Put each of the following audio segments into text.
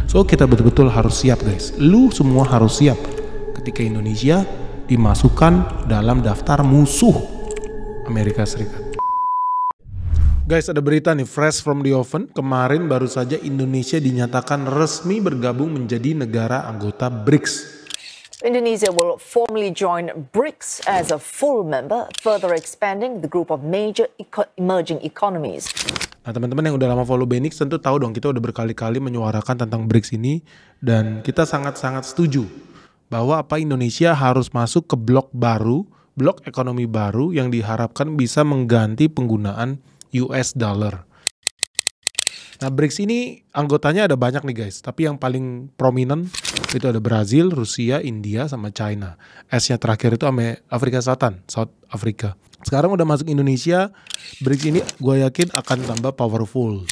So kita betul-betul harus siap guys. Lu semua harus siap ketika Indonesia dimasukkan dalam daftar musuh Amerika Serikat. Guys, ada berita nih fresh from the oven. Kemarin baru saja Indonesia dinyatakan resmi bergabung menjadi negara anggota BRICS. Indonesia will formally join BRICS as a full member, further expanding the group of major emerging economies. Nah, teman-teman yang udah lama follow Benix tentu tahu dong, kita udah berkali-kali menyuarakan tentang BRICS ini, dan kita sangat-sangat setuju bahwa Indonesia harus masuk ke blok baru, blok ekonomi baru yang diharapkan bisa mengganti penggunaan US dollar. Nah, BRICS ini anggotanya ada banyak nih guys, tapi yang paling prominent itu ada Brazil, Rusia, India, sama China. S-nya terakhir itu Afrika Selatan, South Africa. Sekarang udah masuk Indonesia, BRICS ini gue yakin akan tambah powerful.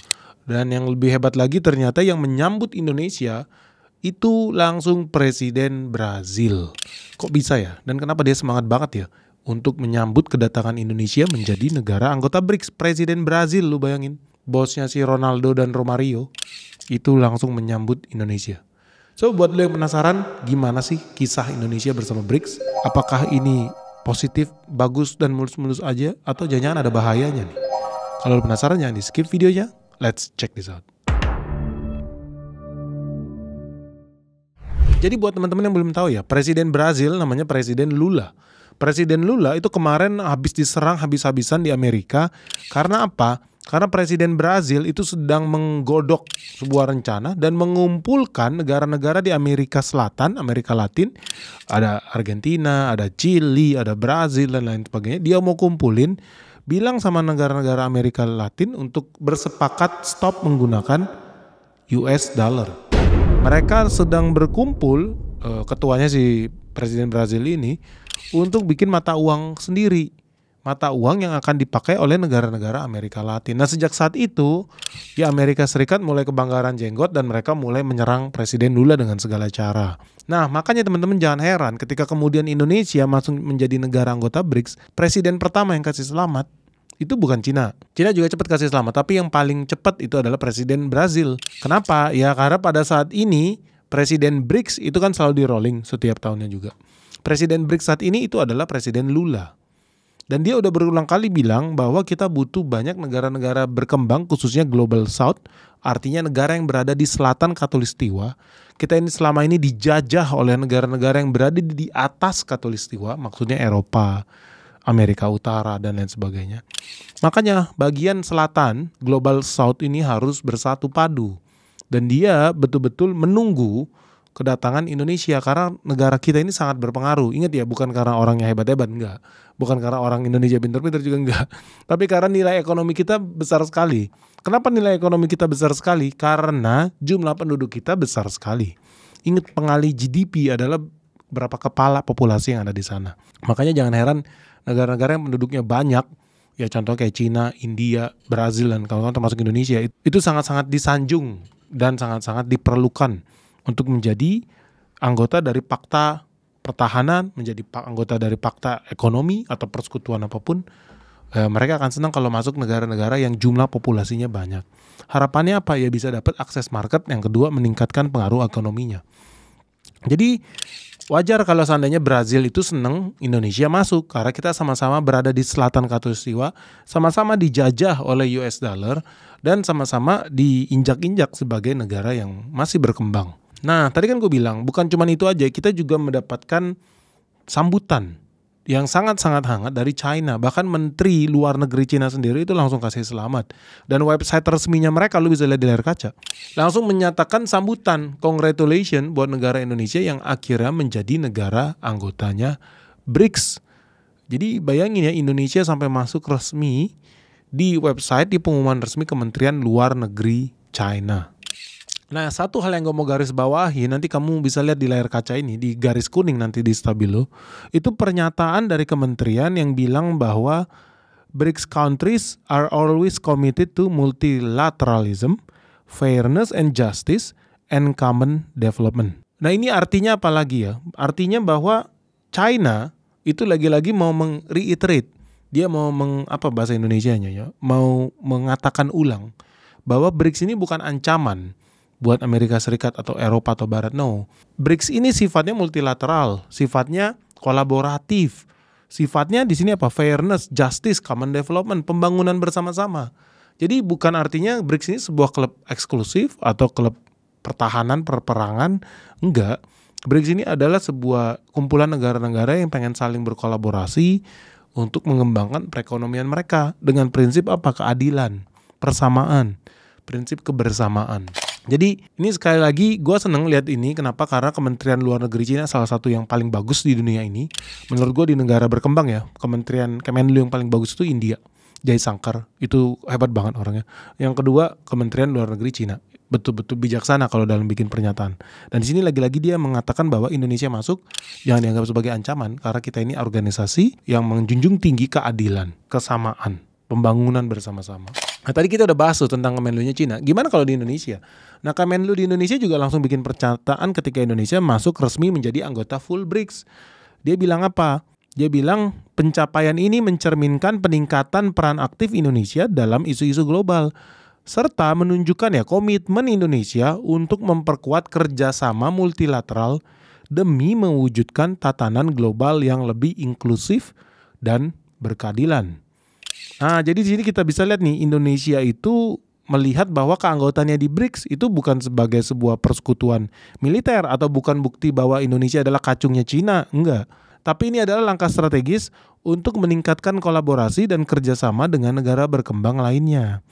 Dan yang lebih hebat lagi ternyata yang menyambut Indonesia itu langsung Presiden Brazil. Kok bisa ya? Dan kenapa dia semangat banget ya untuk menyambut kedatangan Indonesia menjadi negara anggota BRICS? Presiden Brazil, lu bayangin, bosnya si Ronaldo dan Romario itu langsung menyambut Indonesia. So buat lo yang penasaran gimana sih kisah Indonesia bersama BRICS? Apakah ini positif, bagus dan mulus-mulus aja, atau jangan-jangan ada bahayanya nih? Kalau lo penasaran jangan di skip videonya. Let's check this out. Jadi buat teman-teman yang belum tahu ya, Presiden Brazil namanya Presiden Lula. Presiden Lula itu kemarin habis diserang habis-habisan di Amerika. Karena apa? Karena Presiden Brazil itu sedang menggodok sebuah rencana dan mengumpulkan negara-negara di Amerika Selatan, Amerika Latin. Ada Argentina, ada Chili, ada Brazil dan lain sebagainya. Dia mau kumpulin, bilang sama negara-negara Amerika Latin untuk bersepakat stop menggunakan US dollar. Mereka sedang berkumpul, ketuanya si Presiden Brazil ini, untuk bikin mata uang sendiri. Mata uang yang akan dipakai oleh negara-negara Amerika Latin. Nah, sejak saat itu di Amerika Serikat mulai kebanggaran jenggot dan mereka mulai menyerang Presiden Lula dengan segala cara. Nah, makanya teman-teman jangan heran ketika kemudian Indonesia masuk menjadi negara anggota BRICS, presiden pertama yang kasih selamat itu bukan Cina. Cina juga cepat kasih selamat, tapi yang paling cepat itu adalah Presiden Brazil. Kenapa? Ya karena pada saat ini Presiden BRICS itu kan selalu di rolling setiap tahunnya juga. Presiden BRICS saat ini itu adalah Presiden Lula. Dan dia udah berulang kali bilang bahwa kita butuh banyak negara-negara berkembang, khususnya Global South, artinya negara yang berada di selatan Khatulistiwa. Kita ini selama ini dijajah oleh negara-negara yang berada di atas Khatulistiwa, maksudnya Eropa, Amerika Utara, dan lain sebagainya. Makanya bagian selatan, Global South ini harus bersatu padu. Dan dia betul-betul menunggu kedatangan Indonesia karena negara kita ini sangat berpengaruh. Ingat ya, bukan karena orangnya hebat-hebat, enggak. Bukan karena orang Indonesia pintar-pintar juga enggak. Tapi karena nilai ekonomi kita besar sekali. Kenapa nilai ekonomi kita besar sekali? Karena jumlah penduduk kita besar sekali. Ingat, pengali GDP adalah berapa kepala populasi yang ada di sana. Makanya jangan heran negara-negara yang penduduknya banyak, ya contoh kayak Cina, India, Brazil, dan kawan-kawan termasuk Indonesia, itu sangat-sangat disanjung dan sangat-sangat diperlukan untuk menjadi anggota dari Pakta Pertahanan, menjadi anggota dari Pakta Ekonomi atau persekutuan apapun. Mereka akan senang kalau masuk negara-negara yang jumlah populasinya banyak. Harapannya apa? Ya bisa dapat akses market, yang kedua meningkatkan pengaruh ekonominya. Jadi wajar kalau seandainya Brazil itu senang Indonesia masuk, karena kita sama-sama berada di selatan Khatulistiwa, sama-sama dijajah oleh US dollar, dan sama-sama diinjak-injak sebagai negara yang masih berkembang. Nah, tadi kan gue bilang, bukan cuma itu aja, kita juga mendapatkan sambutan yang sangat-sangat hangat dari China. Bahkan Menteri Luar Negeri China sendiri itu langsung kasih selamat. Dan website resminya mereka, lu bisa lihat di layar kaca, langsung menyatakan sambutan, congratulations buat negara Indonesia yang akhirnya menjadi negara anggotanya BRICS. Jadi bayangin ya, Indonesia sampai masuk resmi di website, di pengumuman resmi Kementerian Luar Negeri China. Nah, satu hal yang gue mau garis bawahi, nanti kamu bisa lihat di layar kaca ini, di garis kuning nanti di stabilo, itu pernyataan dari kementerian yang bilang bahwa BRICS countries are always committed to multilateralism, fairness and justice, and common development. Nah, ini artinya apa lagi ya? Artinya bahwa China itu lagi-lagi mau reiterate, dia mau apa bahasa Indonesianya ya, mau mengatakan ulang bahwa BRICS ini bukan ancaman, buat Amerika Serikat atau Eropa atau Barat. No. BRICS ini sifatnya multilateral, sifatnya kolaboratif. Sifatnya di sini apa? Fairness, justice, common development, pembangunan bersama-sama. Jadi bukan artinya BRICS ini sebuah klub eksklusif atau klub pertahanan, perperangan. Enggak. BRICS ini adalah sebuah kumpulan negara-negara yang pengen saling berkolaborasi untuk mengembangkan perekonomian mereka dengan prinsip apa? Keadilan, persamaan, prinsip kebersamaan. Jadi ini sekali lagi gue seneng lihat ini. Kenapa? Karena Kementerian Luar Negeri Cina salah satu yang paling bagus di dunia ini. Menurut gue di negara berkembang ya, Kementerian Kemenlu yang paling bagus itu India. Jai Shankar, itu hebat banget orangnya. Yang kedua, Kementerian Luar Negeri Cina. Betul-betul bijaksana kalau dalam bikin pernyataan. Dan di sini lagi-lagi dia mengatakan bahwa Indonesia masuk jangan dianggap sebagai ancaman, karena kita ini organisasi yang menjunjung tinggi keadilan, kesamaan, pembangunan bersama-sama. Nah tadi kita udah bahas tuh tentang Kemenlu-nya Cina. Gimana kalau di Indonesia? Nah Kemenlu di Indonesia juga langsung bikin pernyataan ketika Indonesia masuk resmi menjadi anggota full BRICS. Dia bilang apa? Dia bilang pencapaian ini mencerminkan peningkatan peran aktif Indonesia dalam isu-isu global. Serta menunjukkan ya komitmen Indonesia untuk memperkuat kerjasama multilateral demi mewujudkan tatanan global yang lebih inklusif dan berkeadilan. Nah, jadi di sini kita bisa lihat nih, Indonesia itu melihat bahwa keanggotaannya di BRICS itu bukan sebagai sebuah persekutuan militer atau bukan bukti bahwa Indonesia adalah kacungnya Cina, enggak. Tapi ini adalah langkah strategis untuk meningkatkan kolaborasi dan kerjasama dengan negara berkembang lainnya.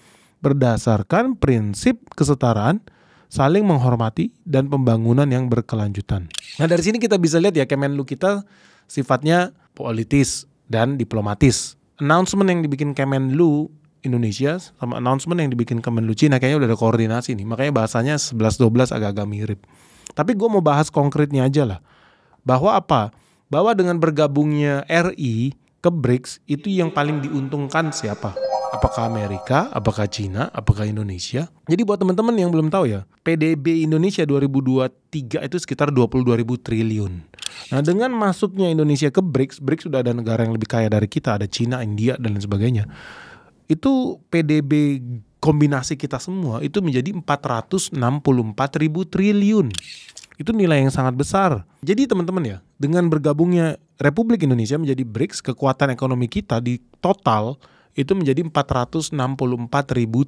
Berdasarkan prinsip kesetaraan, saling menghormati, dan pembangunan yang berkelanjutan. Nah dari sini kita bisa lihat ya Kemenlu kita sifatnya politis dan diplomatis. Announcement yang dibikin Kemenlu Indonesia sama announcement yang dibikin Kemenlu Cina kayaknya udah ada koordinasi nih. Makanya bahasanya 11-12 agak-agak mirip. Tapi gue mau bahas konkretnya aja lah. Bahwa apa? Bahwa dengan bergabungnya RI ke BRICS itu yang paling diuntungkan siapa? Apakah Amerika, apakah Cina, apakah Indonesia? Jadi buat teman-teman yang belum tahu ya, PDB Indonesia 2023 itu sekitar 22.000 triliun. Nah dengan masuknya Indonesia ke BRICS, BRICS sudah ada negara yang lebih kaya dari kita, ada Cina, India, dan lain sebagainya. Itu PDB kombinasi kita semua itu menjadi 464.000 triliun. Itu nilai yang sangat besar. Jadi teman-teman ya, dengan bergabungnya Republik Indonesia menjadi BRICS, kekuatan ekonomi kita di total itu menjadi 464.000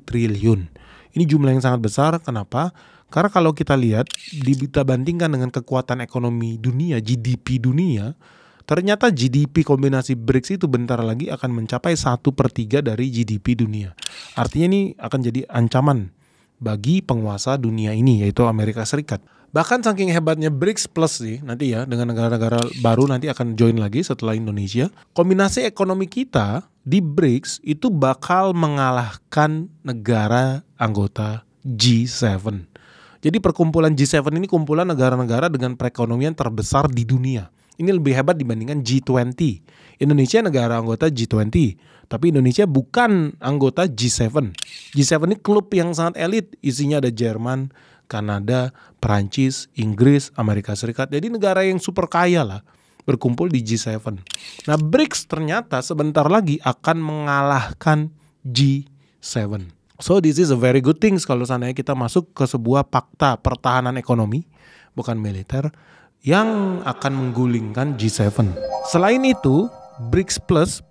triliun. Ini jumlah yang sangat besar. Kenapa? Karena kalau kita lihat, kita bandingkan dengan kekuatan ekonomi dunia, GDP dunia, ternyata GDP kombinasi BRICS itu bentar lagi akan mencapai 1/3 dari GDP dunia. Artinya ini akan jadi ancaman bagi penguasa dunia ini, yaitu Amerika Serikat. Bahkan saking hebatnya BRICS Plus sih nanti ya, dengan negara-negara baru nanti akan join lagi setelah Indonesia. Kombinasi ekonomi kita di BRICS itu bakal mengalahkan negara anggota G7. Jadi perkumpulan G7 ini kumpulan negara-negara dengan perekonomian terbesar di dunia. Ini lebih hebat dibandingkan G20. Indonesia negara anggota G20, tapi Indonesia bukan anggota G7. G7 ini klub yang sangat elit, isinya ada Jerman, Kanada, Perancis, Inggris, Amerika Serikat. Jadi negara yang super kaya lah berkumpul di G7. Nah BRICS ternyata sebentar lagi akan mengalahkan G7. So this is a very good thing kalau seandainya kita masuk ke sebuah fakta pertahanan ekonomi, bukan militer, yang akan menggulingkan G7. Selain itu, BRICS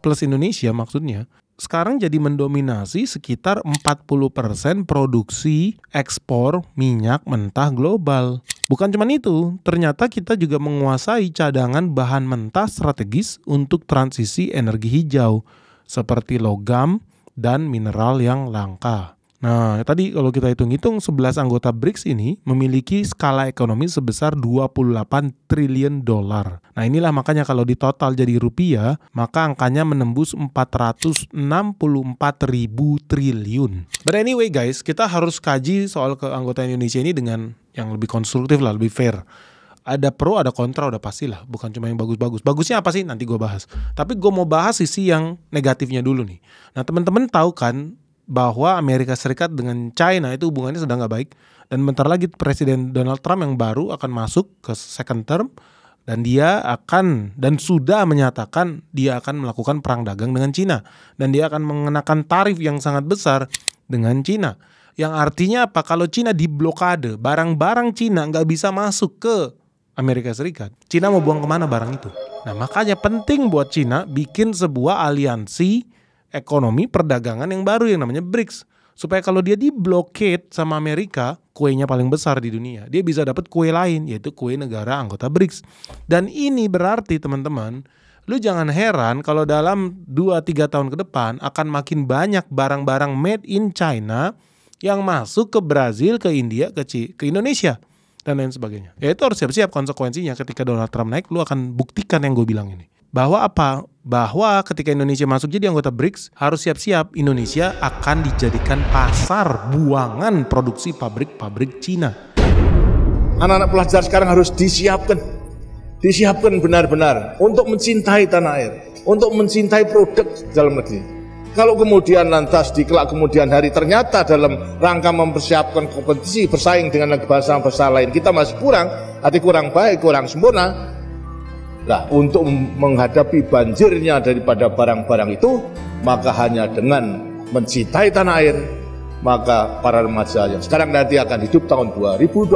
plus Indonesia maksudnya, sekarang jadi mendominasi sekitar 40% produksi ekspor minyak mentah global. Bukan cuma itu, ternyata kita juga menguasai cadangan bahan mentah strategis untuk transisi energi hijau, seperti logam dan mineral yang langka. Nah, tadi kalau kita hitung-hitung 11 anggota BRICS ini memiliki skala ekonomi sebesar 28 triliun dolar. Nah, inilah makanya kalau di total jadi rupiah, maka angkanya menembus 464.000 triliun. But anyway guys, kita harus kaji soal keanggotaan Indonesia ini dengan yang lebih konstruktif lah, lebih fair. Ada pro, ada kontra, udah pastilah. Bukan cuma yang bagus-bagus. Bagusnya apa sih? Nanti gue bahas. Tapi gue mau bahas sisi yang negatifnya dulu nih. Nah, teman-teman tahu kan bahwa Amerika Serikat dengan China itu hubungannya sedang gak baik. Dan bentar lagi Presiden Donald Trump yang baru akan masuk ke second term. Dan dia akan, dan sudah menyatakan dia akan melakukan perang dagang dengan China. Dan dia akan mengenakan tarif yang sangat besar dengan China. Yang artinya apa? Kalau Cina diblokade, barang-barang Cina nggak bisa masuk ke Amerika Serikat. Cina mau buang kemana barang itu? Nah, makanya penting buat Cina bikin sebuah aliansi ekonomi perdagangan yang baru yang namanya BRICS. Supaya kalau dia diblokade sama Amerika, kuenya paling besar di dunia, dia bisa dapat kue lain, yaitu kue negara anggota BRICS. Dan ini berarti teman-teman, lu jangan heran kalau dalam 2-3 tahun ke depan akan makin banyak barang-barang made in China yang masuk ke Brazil, ke India, ke Indonesia, dan lain sebagainya. Ya itu harus siap-siap konsekuensinya ketika Donald Trump naik, lu akan buktikan yang gue bilang ini. Bahwa apa? Bahwa ketika Indonesia masuk jadi anggota BRICS, harus siap-siap Indonesia akan dijadikan pasar buangan produksi pabrik-pabrik Cina. Anak-anak pelajar sekarang harus disiapkan benar-benar untuk mencintai tanah air, untuk mencintai produk dalam negeri. Kalau kemudian lantas di kelak kemudian hari ternyata dalam rangka mempersiapkan kompetisi bersaing dengan bangsa-bangsa lain kita masih kurang, kurang baik, kurang sempurna. Nah, untuk menghadapi banjirnya daripada barang-barang itu, maka hanya dengan mencintai tanah air, maka para remaja yang sekarang nanti akan hidup tahun 2020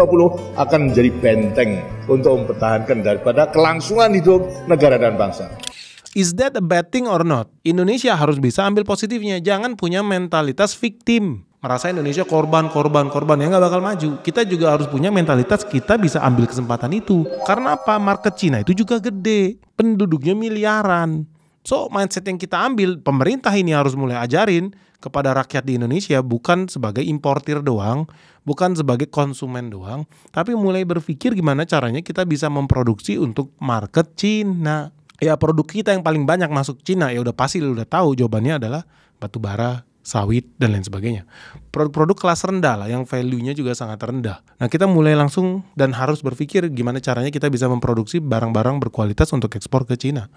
akan menjadi benteng untuk mempertahankan daripada kelangsungan hidup negara dan bangsa. Is that a bad thing or not? Indonesia harus bisa ambil positifnya. Jangan punya mentalitas victim. Merasa Indonesia korban yang gak bakal maju. Kita juga harus punya mentalitas kita bisa ambil kesempatan itu. Karena apa? Market Cina itu juga gede. Penduduknya miliaran. So mindset yang kita ambil, pemerintah ini harus mulai ajarin kepada rakyat di Indonesia, bukan sebagai importir doang, bukan sebagai konsumen doang, tapi mulai berpikir gimana caranya kita bisa memproduksi untuk market Cina. Ya produk kita yang paling banyak masuk Cina, ya udah pasti lu udah tahu jawabannya adalah batu bara, sawit, dan lain sebagainya. Produk-produk kelas rendah lah, yang value-nya juga sangat rendah. Nah kita mulai langsung dan harus berpikir gimana caranya kita bisa memproduksi barang-barang berkualitas untuk ekspor ke Cina.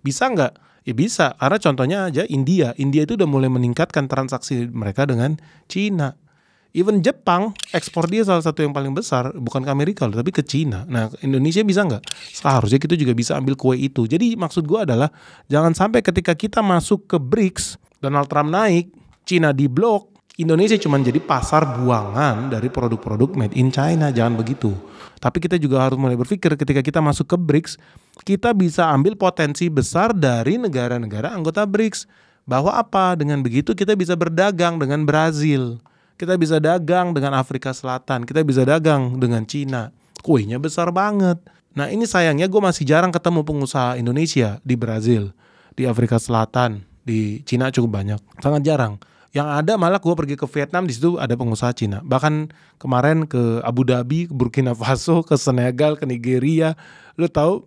Bisa nggak? Ya bisa, karena contohnya aja India itu udah mulai meningkatkan transaksi mereka dengan Cina. Even Jepang, ekspor dia salah satu yang paling besar, bukan ke Amerika loh, tapi ke Cina. Nah, Indonesia bisa nggak? Seharusnya kita juga bisa ambil kue itu. Jadi maksud gue adalah, jangan sampai ketika kita masuk ke BRICS, Donald Trump naik, Cina di blok, Indonesia cuma jadi pasar buangan dari produk-produk made in China. Jangan begitu. Tapi kita juga harus mulai berpikir ketika kita masuk ke BRICS, kita bisa ambil potensi besar dari negara-negara anggota BRICS. Bahwa apa? Dengan begitu kita bisa berdagang dengan Brazil. Kita bisa dagang dengan Afrika Selatan, kita bisa dagang dengan Cina. Kuenya besar banget. Nah ini sayangnya gue masih jarang ketemu pengusaha Indonesia di Brazil, di Afrika Selatan, di Cina cukup banyak. Sangat jarang. Yang ada malah gue pergi ke Vietnam, di situ ada pengusaha Cina. Bahkan kemarin ke Abu Dhabi, ke Burkina Faso, ke Senegal, ke Nigeria. Lo tahu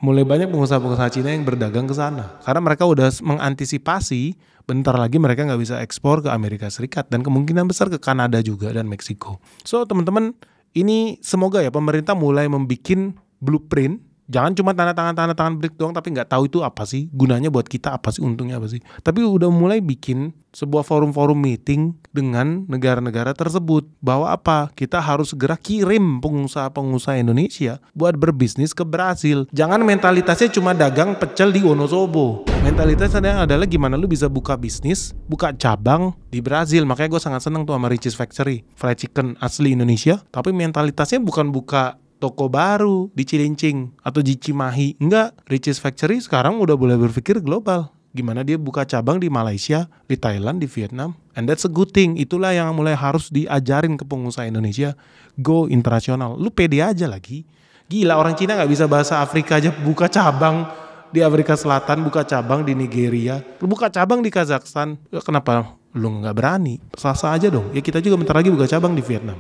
mulai banyak pengusaha-pengusaha Cina yang berdagang ke sana. Karena mereka udah mengantisipasi bentar lagi mereka nggak bisa ekspor ke Amerika Serikat dan kemungkinan besar ke Kanada juga dan Meksiko. So teman-teman, ini semoga ya pemerintah mulai membikin blueprint. Jangan cuma tanda tangan BRICS doang tapi nggak tahu itu apa sih, gunanya buat kita apa sih, untungnya apa sih. Tapi udah mulai bikin sebuah forum-forum meeting dengan negara-negara tersebut. Bahwa apa? Kita harus segera kirim pengusaha-pengusaha Indonesia buat berbisnis ke Brazil. Jangan mentalitasnya cuma dagang pecel di Wonosobo. Mentalitasnya adalah gimana lu bisa buka bisnis, buka cabang di Brazil. Makanya gue sangat seneng tuh sama Richeese Factory, fried chicken asli Indonesia. Tapi mentalitasnya bukan buka toko baru di Cilincing atau di Cimahi. Enggak, Richeese Factory sekarang udah boleh berpikir global. Gimana dia buka cabang di Malaysia, di Thailand, di Vietnam. And that's a good thing. Itulah yang mulai harus diajarin ke pengusaha Indonesia. Go internasional. Lu pede aja lagi. Gila, orang Cina gak bisa bahasa Afrika aja buka cabang di Afrika Selatan, buka cabang di Nigeria, lu buka cabang di Kazakhstan. Kenapa lu gak berani? Sasa aja dong. Ya kita juga bentar lagi buka cabang di Vietnam.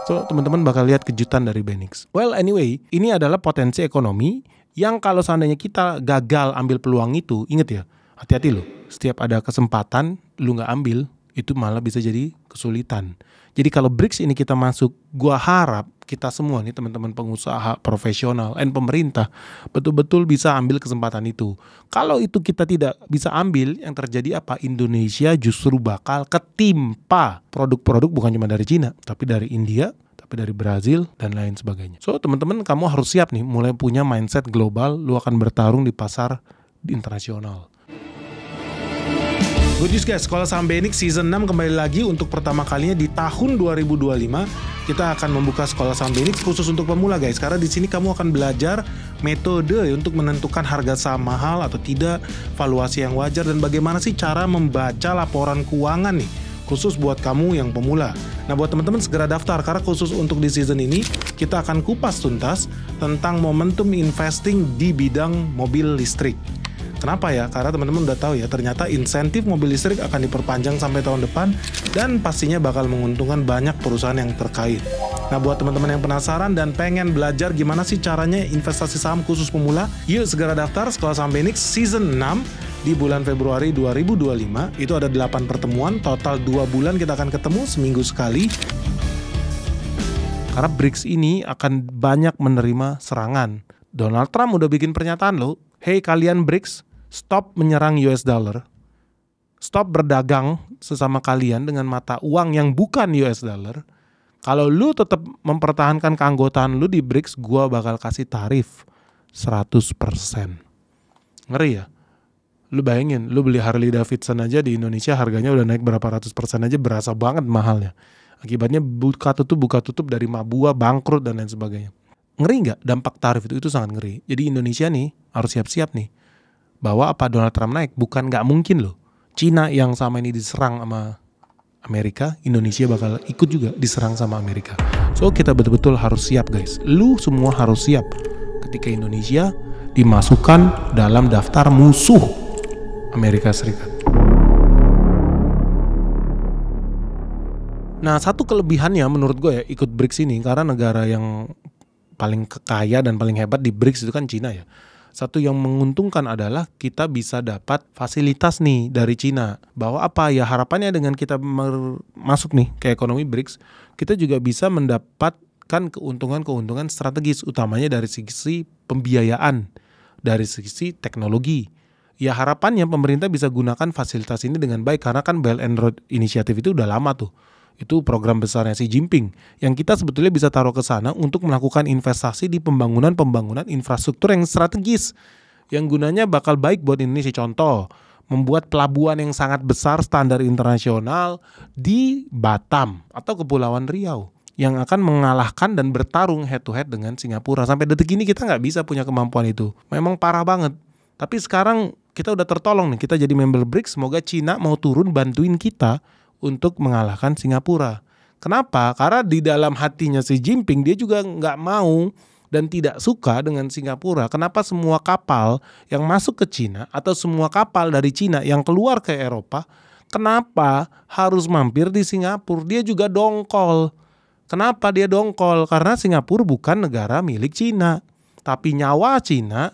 So teman-teman bakal lihat kejutan dari Benix. Well anyway, ini adalah potensi ekonomi yang kalau seandainya kita gagal ambil peluang itu, inget ya, hati-hati loh. Setiap ada kesempatan lu gak ambil, itu malah bisa jadi kesulitan. Jadi kalau BRICS ini kita masuk, gua harap kita semua nih teman-teman pengusaha, profesional, dan pemerintah betul-betul bisa ambil kesempatan itu. Kalau itu kita tidak bisa ambil, yang terjadi apa? Indonesia justru bakal ketimpa produk-produk bukan cuma dari Cina, tapi dari India, tapi dari Brazil, dan lain sebagainya. So teman-teman kamu harus siap nih, mulai punya mindset global, lu akan bertarung di pasar internasional. Good news guys, Sekolah Saham BNX Season 6 kembali lagi untuk pertama kalinya di tahun 2025. Kita akan membuka Sekolah Saham BNX khusus untuk pemula guys. Karena di sini kamu akan belajar metode untuk menentukan harga saham mahal atau tidak, valuasi yang wajar, dan bagaimana sih cara membaca laporan keuangan nih. Khusus buat kamu yang pemula. Nah buat teman-teman segera daftar karena khusus untuk di season ini kita akan kupas tuntas tentang momentum investing di bidang mobil listrik. Kenapa ya? Karena teman-teman udah tahu ya, ternyata insentif mobil listrik akan diperpanjang sampai tahun depan dan pastinya bakal menguntungkan banyak perusahaan yang terkait. Nah, buat teman-teman yang penasaran dan pengen belajar gimana sih caranya investasi saham khusus pemula, yuk segera daftar Sekolah Saham BNX Season 6 di bulan Februari 2025. Itu ada 8 pertemuan, total 2 bulan kita akan ketemu seminggu sekali. Karena BRICS ini akan banyak menerima serangan. Donald Trump udah bikin pernyataan loh, hey kalian BRICS, stop menyerang US dollar, stop berdagang sesama kalian dengan mata uang yang bukan US dollar. Kalau lu tetap mempertahankan keanggotaan lu di BRICS, gua bakal kasih tarif 100%. Ngeri ya? Lu bayangin, lu beli Harley Davidson aja di Indonesia harganya udah naik berapa ratus persen aja, berasa banget mahalnya. Akibatnya buka tutup dari Mabua, bangkrut dan lain sebagainya. Ngeri nggak dampak tarif itu sangat ngeri. Jadi Indonesia nih harus siap-siap nih. Bahwa apa Donald Trump naik, bukan nggak mungkin loh. Cina yang sama ini diserang sama Amerika, Indonesia bakal ikut juga diserang sama Amerika. So kita betul-betul harus siap guys. Lu semua harus siap ketika Indonesia dimasukkan dalam daftar musuh Amerika Serikat. Nah satu kelebihannya menurut gue ya ikut BRICS ini, karena negara yang paling kaya dan paling hebat di BRICS itu kan Cina ya. Satu yang menguntungkan adalah kita bisa dapat fasilitas nih dari Cina. Bahwa apa ya harapannya dengan kita masuk nih ke ekonomi BRICS, kita juga bisa mendapatkan keuntungan-keuntungan strategis, utamanya dari sisi pembiayaan, dari sisi teknologi. Ya harapannya pemerintah bisa gunakan fasilitas ini dengan baik, karena kan Belt and Road Initiative itu udah lama tuh. Itu program besarnya Xi Jinping yang kita sebetulnya bisa taruh ke sana untuk melakukan investasi di pembangunan infrastruktur yang strategis yang gunanya bakal baik buat Indonesia. Contoh, membuat pelabuhan yang sangat besar standar internasional di Batam atau Kepulauan Riau yang akan mengalahkan dan bertarung head to head dengan Singapura. Sampai detik ini kita nggak bisa punya kemampuan itu. Memang parah banget. Tapi sekarang kita udah tertolong nih, kita jadi member BRICS. Semoga Cina mau turun bantuin kita untuk mengalahkan Singapura. Kenapa? Karena di dalam hatinya Xi Jinping dia juga nggak mau dan tidak suka dengan Singapura. Kenapa semua kapal yang masuk ke Cina atau semua kapal dari Cina yang keluar ke Eropa, kenapa harus mampir di Singapura? Dia juga dongkol. Kenapa dia dongkol? Karena Singapura bukan negara milik Cina. Tapi nyawa Cina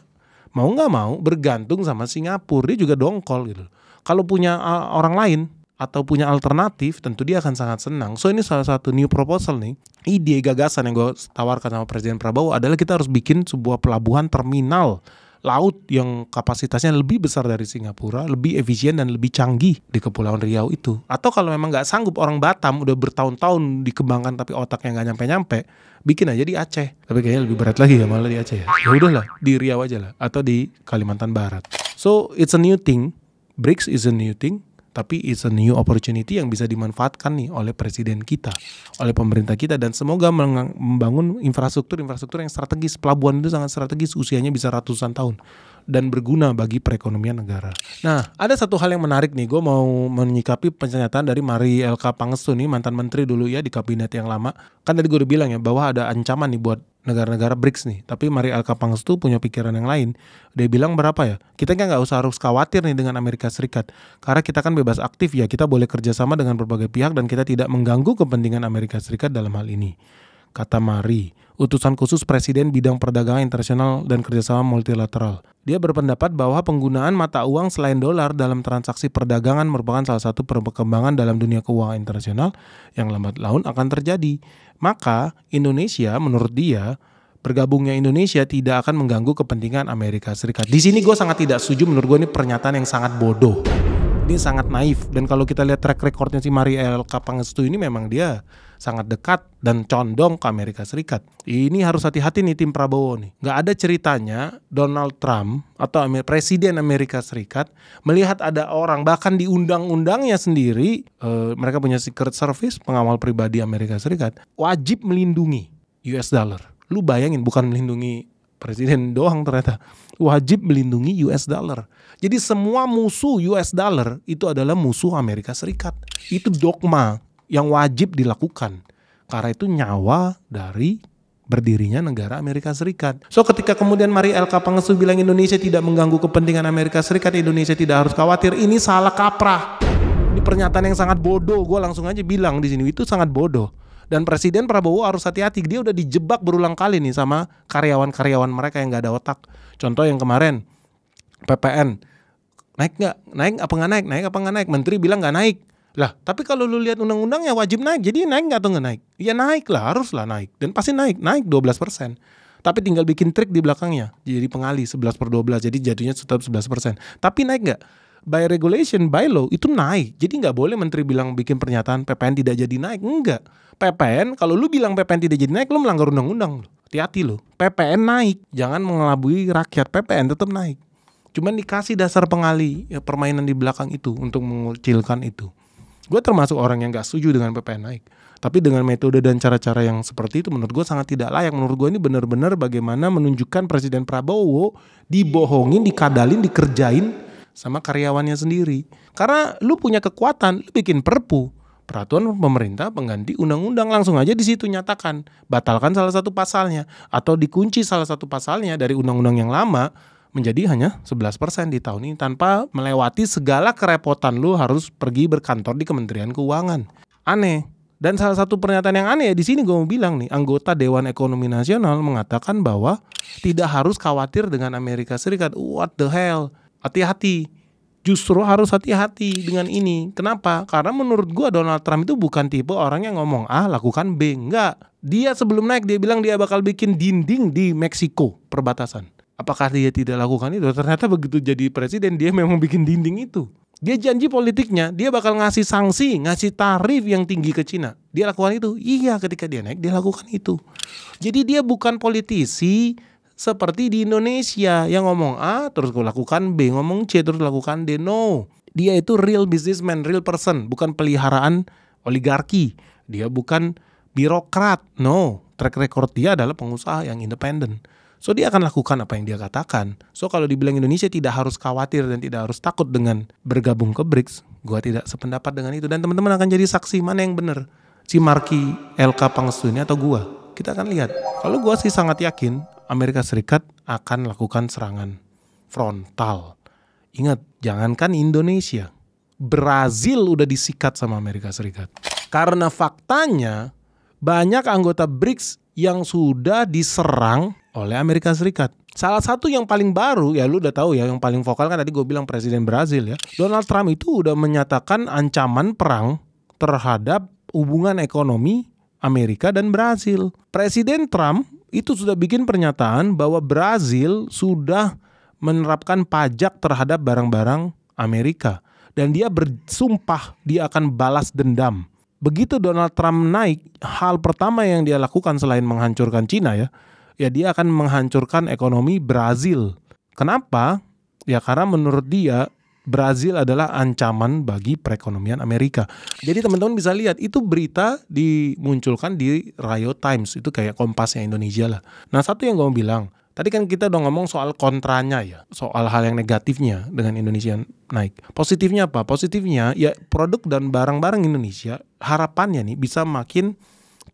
mau nggak mau bergantung sama Singapura. Dia juga dongkol gitu. Kalau punya orang lain atau punya alternatif, tentu dia akan sangat senang. So ini salah satu new proposal nih, ide gagasan yang gue tawarkan sama Presiden Prabowo adalah kita harus bikin sebuah pelabuhan terminal laut yang kapasitasnya lebih besar dari Singapura, lebih efisien dan lebih canggih di Kepulauan Riau itu. Atau kalau memang nggak sanggup, orang Batam udah bertahun-tahun dikembangkan tapi otaknya nggak nyampe-nyampe, bikin aja di Aceh. Tapi kayaknya lebih berat lagi ya malah di Aceh ya. Ya udahlah, di Riau aja lah atau di Kalimantan Barat. So it's a new thing. BRICS is a new thing. Tapi it's a new opportunity yang bisa dimanfaatkan nih oleh presiden kita, oleh pemerintah kita, dan semoga membangun infrastruktur yang strategis. Pelabuhan itu sangat strategis, usianya bisa ratusan tahun dan berguna bagi perekonomian negara. Nah, ada satu hal yang menarik nih, gue mau menyikapi pernyataan dari Mari LK Pangestu nih, mantan menteri dulu ya di kabinet yang lama. Kan tadi gue udah bilang ya bahwa ada ancaman nih buat negara-negara BRICS nih. Tapi Mari LK Pangestu punya pikiran yang lain. Dia bilang berapa ya? Kita kan nggak usah harus khawatir nih dengan Amerika Serikat. Karena kita kan bebas aktif ya. Kita boleh kerjasama dengan berbagai pihak dan kita tidak mengganggu kepentingan Amerika Serikat dalam hal ini. Kata Mari, utusan khusus Presiden bidang perdagangan internasional dan kerjasama multilateral. Dia berpendapat bahwa penggunaan mata uang selain dolar dalam transaksi perdagangan merupakan salah satu perkembangan dalam dunia keuangan internasional yang lambat laun akan terjadi. Maka Indonesia menurut dia, bergabungnya Indonesia tidak akan mengganggu kepentingan Amerika Serikat. Di sini gue sangat tidak setuju, menurut gue ini pernyataan yang sangat bodoh. Ini sangat naif, dan kalau kita lihat track recordnya si Mari LK Pangestu ini memang dia sangat dekat dan condong ke Amerika Serikat. Ini harus hati-hati nih tim Prabowo nih. Nggak ada ceritanya Donald Trump atau Presiden Amerika Serikat melihat ada orang, bahkan di undang-undangnya sendiri, mereka punya Secret Service, pengawal pribadi Amerika Serikat, wajib melindungi US dollar. Lu bayangin, bukan melindungi presiden doang ternyata, wajib melindungi US dollar. Jadi semua musuh US dollar itu adalah musuh Amerika Serikat. Itu dogma yang wajib dilakukan. Karena itu nyawa dari berdirinya negara Amerika Serikat. So ketika kemudian Mari LK Pangestu bilang Indonesia tidak mengganggu kepentingan Amerika Serikat, Indonesia tidak harus khawatir, ini salah kaprah. Ini pernyataan yang sangat bodoh. Gue langsung aja bilang di sini, itu sangat bodoh. Dan Presiden Prabowo harus hati-hati. Dia udah dijebak berulang kali nih sama karyawan-karyawan mereka yang gak ada otak. Contoh yang kemarin, PPN. Naik gak? Naik apa gak naik? Naik apa gak naik? Menteri bilang gak naik. Lah, tapi kalau lu lihat undang-undangnya wajib naik. Jadi naik gak atau gak naik? Ya naik lah, haruslah naik. Dan pasti naik 12%. Tapi tinggal bikin trik di belakangnya. Jadi pengali 11/12. Jadi jatuhnya tetap 11%. Tapi naik gak? By regulation, by law itu naik. Jadi gak boleh menteri bilang bikin pernyataan PPN tidak jadi naik. Enggak. PPN, kalau lu bilang PPN tidak jadi naik, lu melanggar undang-undang. Hati-hati lo. PPN naik. Jangan mengelabui rakyat. PPN tetap naik. Cuman dikasih dasar pengali, ya, permainan di belakang itu untuk mengucilkan itu. Gue termasuk orang yang gak setuju dengan PPN naik. Tapi dengan metode dan cara-cara yang seperti itu menurut gue sangat tidak layak. Menurut gue ini benar-benar bagaimana menunjukkan Presiden Prabowo dibohongin, dikadalin, dikerjain sama karyawannya sendiri. Karena lu punya kekuatan, lu bikin perpu, peraturan pemerintah pengganti undang-undang, langsung aja di situ nyatakan batalkan salah satu pasalnya atau dikunci salah satu pasalnya dari undang-undang yang lama menjadi hanya 11% di tahun ini tanpa melewati segala kerepotan lu harus pergi berkantor di Kementerian Keuangan. Aneh. Dan salah satu pernyataan yang aneh ya di sini gue mau bilang nih, anggota Dewan Ekonomi Nasional mengatakan bahwa tidak harus khawatir dengan Amerika Serikat. What the hell? Hati-hati. Justru harus hati-hati dengan ini. Kenapa? Karena menurut gue Donald Trump itu bukan tipe orang yang ngomong A lakukan B. Enggak. Dia sebelum naik dia bilang dia bakal bikin dinding di Meksiko perbatasan. Apakah dia tidak lakukan itu? Ternyata begitu jadi presiden dia memang bikin dinding itu. Dia janji politiknya, dia bakal ngasih sanksi, ngasih tarif yang tinggi ke Cina. Dia lakukan itu. Iya, ketika dia naik dia lakukan itu. Jadi dia bukan politisi seperti di Indonesia yang ngomong A terus lakukan B, ngomong C terus lakukan D. No. Dia itu real businessman, real person, bukan peliharaan oligarki. Dia bukan birokrat. No. Track record dia adalah pengusaha yang independen. So dia akan lakukan apa yang dia katakan. So kalau dibilang Indonesia tidak harus khawatir dan tidak harus takut dengan bergabung ke BRICS, gua tidak sependapat dengan itu. Dan teman-teman akan jadi saksi mana yang benar, si Marky LK Pangestu ini atau gua. Kita akan lihat. Kalau gua sih sangat yakin Amerika Serikat akan lakukan serangan frontal. Ingat, jangankan Indonesia, Brazil udah disikat sama Amerika Serikat. Karena faktanya banyak anggota BRICS yang sudah diserang oleh Amerika Serikat. Salah satu yang paling baru, ya lu udah tahu ya, yang paling vokal kan tadi gue bilang Presiden Brazil ya. Donald Trump itu udah menyatakan ancaman perang terhadap hubungan ekonomi Amerika dan Brazil. Presiden Trump itu sudah bikin pernyataan bahwa Brazil sudah menerapkan pajak terhadap barang-barang Amerika. Dan dia bersumpah dia akan balas dendam. Begitu Donald Trump naik, hal pertama yang dia lakukan selain menghancurkan Cina ya dia akan menghancurkan ekonomi Brazil. Kenapa? Ya karena menurut dia Brazil adalah ancaman bagi perekonomian Amerika. Jadi teman-teman bisa lihat itu berita dimunculkan di Rayo Times, itu kayak Kompasnya Indonesia lah. Nah satu yang gue mau bilang, tadi kan kita udah ngomong soal kontranya ya, soal hal yang negatifnya dengan Indonesia naik. Positifnya apa? Positifnya ya produk dan barang-barang Indonesia harapannya nih bisa makin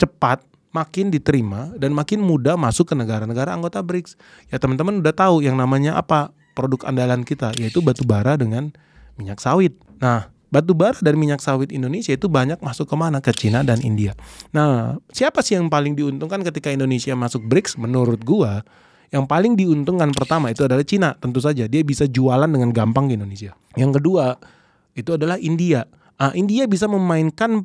cepat, makin diterima dan makin mudah masuk ke negara-negara anggota BRICS. Ya teman-teman udah tahu yang namanya apa produk andalan kita, yaitu batu bara dengan minyak sawit. Nah batu bara dan minyak sawit Indonesia itu banyak masuk kemana? Ke Cina dan India. Nah siapa sih yang paling diuntungkan ketika Indonesia masuk BRICS? Menurut gua yang paling diuntungkan pertama itu adalah Cina. Tentu saja dia bisa jualan dengan gampang ke Indonesia. Yang kedua itu adalah India. India bisa memainkan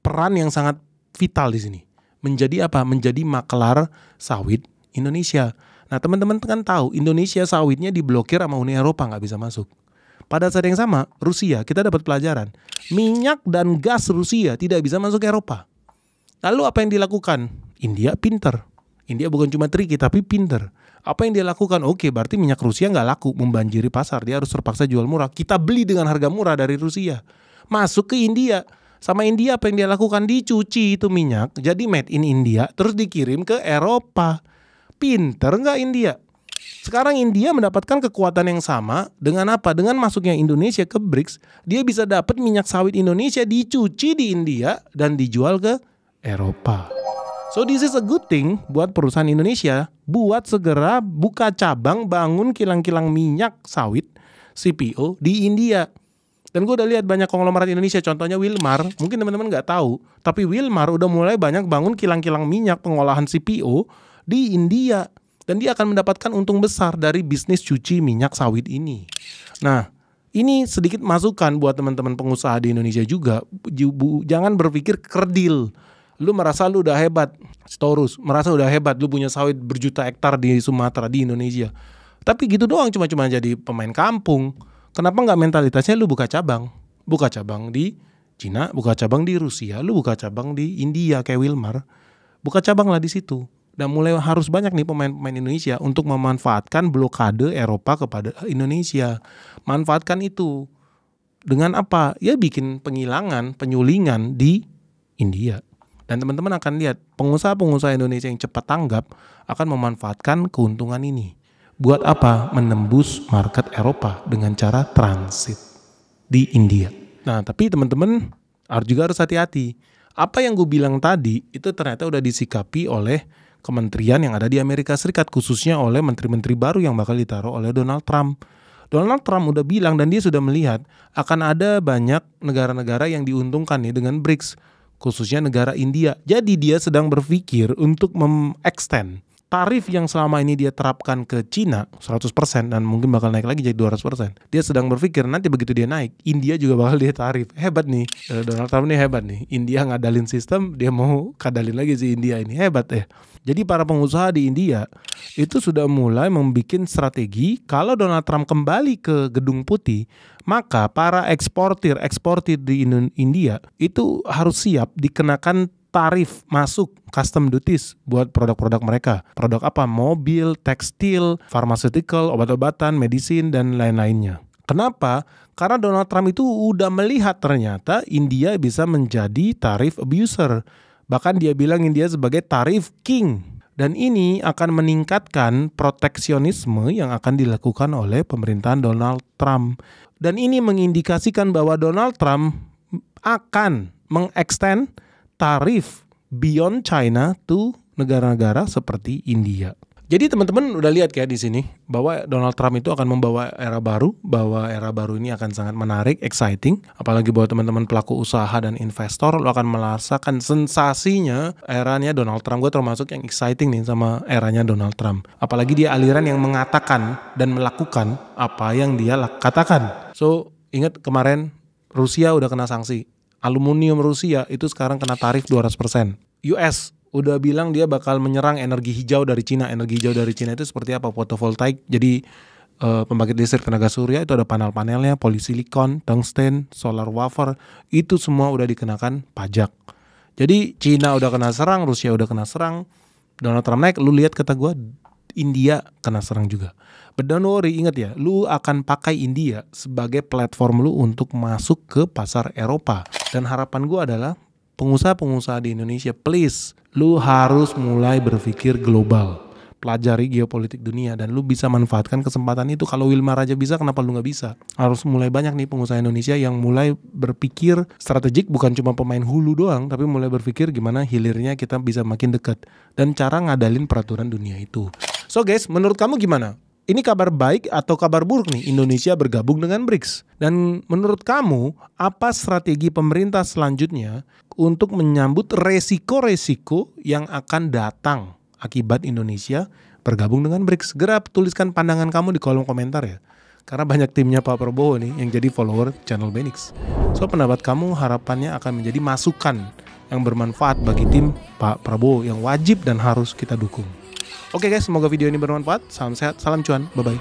peran yang sangat vital di sini. Menjadi apa? Menjadi makelar sawit Indonesia. Nah teman-teman kan tahu Indonesia sawitnya diblokir sama Uni Eropa, nggak bisa masuk. Pada saat yang sama Rusia, kita dapat pelajaran minyak dan gas Rusia tidak bisa masuk Eropa. Lalu apa yang dilakukan? India pinter. India bukan cuma tricky tapi pinter. Apa yang dia lakukan? Oke, berarti minyak Rusia nggak laku, membanjiri pasar. Dia harus terpaksa jual murah. Kita beli dengan harga murah dari Rusia. Masuk ke India. Sama India apa yang dia lakukan? Dicuci itu minyak. Jadi made in India. Terus dikirim ke Eropa. Pinter nggak India? Sekarang India mendapatkan kekuatan yang sama dengan apa? Dengan masuknya Indonesia ke BRICS, dia bisa dapat minyak sawit Indonesia dicuci di India dan dijual ke Eropa. So this is a good thing buat perusahaan Indonesia buat segera buka cabang, bangun kilang-kilang minyak sawit CPO di India. Dan gue udah lihat banyak konglomerat Indonesia, contohnya Wilmar, mungkin teman-teman nggak tahu, tapi Wilmar udah mulai banyak bangun kilang-kilang minyak pengolahan CPO di India. Dan dia akan mendapatkan untung besar dari bisnis cuci minyak sawit ini. Nah, ini sedikit masukan buat teman-teman pengusaha di Indonesia juga. Jangan berpikir kerdil. Lu merasa lu udah hebat, Storus, merasa udah hebat, lu punya sawit berjuta hektar di Sumatera, di Indonesia. Tapi gitu doang, cuma jadi pemain kampung. Kenapa nggak mentalitasnya lu buka cabang? Buka cabang di Cina, buka cabang di Rusia, lu buka cabang di India kayak Wilmar. Buka cabang lah di situ. Dan mulai harus banyak nih pemain-pemain Indonesia untuk memanfaatkan blokade Eropa kepada Indonesia. Manfaatkan itu. Dengan apa? Ya bikin penghilangan, penyulingan di India. Dan teman-teman akan lihat pengusaha-pengusaha Indonesia yang cepat tanggap akan memanfaatkan keuntungan ini. Buat apa? Menembus market Eropa dengan cara transit di India. Nah, tapi teman-teman juga harus hati-hati. Apa yang gue bilang tadi itu ternyata udah disikapi oleh kementerian yang ada di Amerika Serikat, khususnya oleh menteri-menteri baru yang bakal ditaruh oleh Donald Trump. Donald Trump udah bilang dan dia sudah melihat akan ada banyak negara-negara yang diuntungkan nih dengan BRICS, khususnya negara India. Jadi dia sedang berpikir untuk mengextend tarif yang selama ini dia terapkan ke Cina 100% dan mungkin bakal naik lagi jadi 200%. Dia sedang berpikir nanti begitu dia naik, India juga bakal dia tarif. Hebat nih, Donald Trump ini hebat nih. India ngadalin sistem, dia mau kadalin lagi si India ini. Hebat ya. Jadi para pengusaha di India itu sudah mulai membuat strategi kalau Donald Trump kembali ke Gedung Putih, maka para eksportir di India itu harus siap dikenakan tarif masuk custom duties buat produk-produk mereka. Produk apa? Mobil, tekstil, pharmaceutical, obat-obatan, medisin, dan lain-lainnya. Kenapa? Karena Donald Trump itu udah melihat ternyata India bisa menjadi tarif abuser. Bahkan dia bilang India sebagai tarif king. Dan ini akan meningkatkan proteksionisme yang akan dilakukan oleh pemerintahan Donald Trump. Dan ini mengindikasikan bahwa Donald Trump akan mengextend tarif beyond China to negara-negara seperti India. Jadi teman-teman udah lihat kayak di sini bahwa Donald Trump itu akan membawa era baru, bahwa era baru ini akan sangat menarik, exciting. Apalagi buat teman-teman pelaku usaha dan investor, lo akan merasakan sensasinya eranya Donald Trump. Gue termasuk yang exciting nih sama eranya Donald Trump. Apalagi dia aliran yang mengatakan dan melakukan apa yang dia katakan. So ingat kemarin Rusia udah kena sanksi. Aluminium Rusia itu sekarang kena tarif 200%. US udah bilang dia bakal menyerang energi hijau dari Cina. Energi hijau dari Cina itu seperti apa? Fotovoltaik. Jadi pembangkit listrik tenaga surya itu ada panel-panelnya, polysilicon, tungsten, solar wafer. Itu semua udah dikenakan pajak. Jadi Cina udah kena serang, Rusia udah kena serang. Donald Trump naik, lu lihat kata gue, India kena serang juga. But don't worry, ingat ya, lu akan pakai India sebagai platform lu untuk masuk ke pasar Eropa. Dan harapan gue adalah pengusaha-pengusaha di Indonesia, please, lu harus mulai berpikir global. Pelajari geopolitik dunia dan lu bisa manfaatkan kesempatan itu. Kalau Wilmar aja bisa, kenapa lu gak bisa? Harus mulai banyak nih pengusaha Indonesia yang mulai berpikir strategik, bukan cuma pemain hulu doang, tapi mulai berpikir gimana hilirnya kita bisa makin dekat. Dan cara ngadalin peraturan dunia itu. So guys, menurut kamu gimana? Ini kabar baik atau kabar buruk nih Indonesia bergabung dengan BRICS? Dan menurut kamu apa strategi pemerintah selanjutnya untuk menyambut resiko-resiko yang akan datang akibat Indonesia bergabung dengan BRICS? Segera tuliskan pandangan kamu di kolom komentar ya. Karena banyak timnya Pak Prabowo nih yang jadi follower channel Benix. So pendapat kamu harapannya akan menjadi masukan yang bermanfaat bagi tim Pak Prabowo yang wajib dan harus kita dukung. Oke guys, semoga video ini bermanfaat. Salam sehat, salam cuan, bye-bye.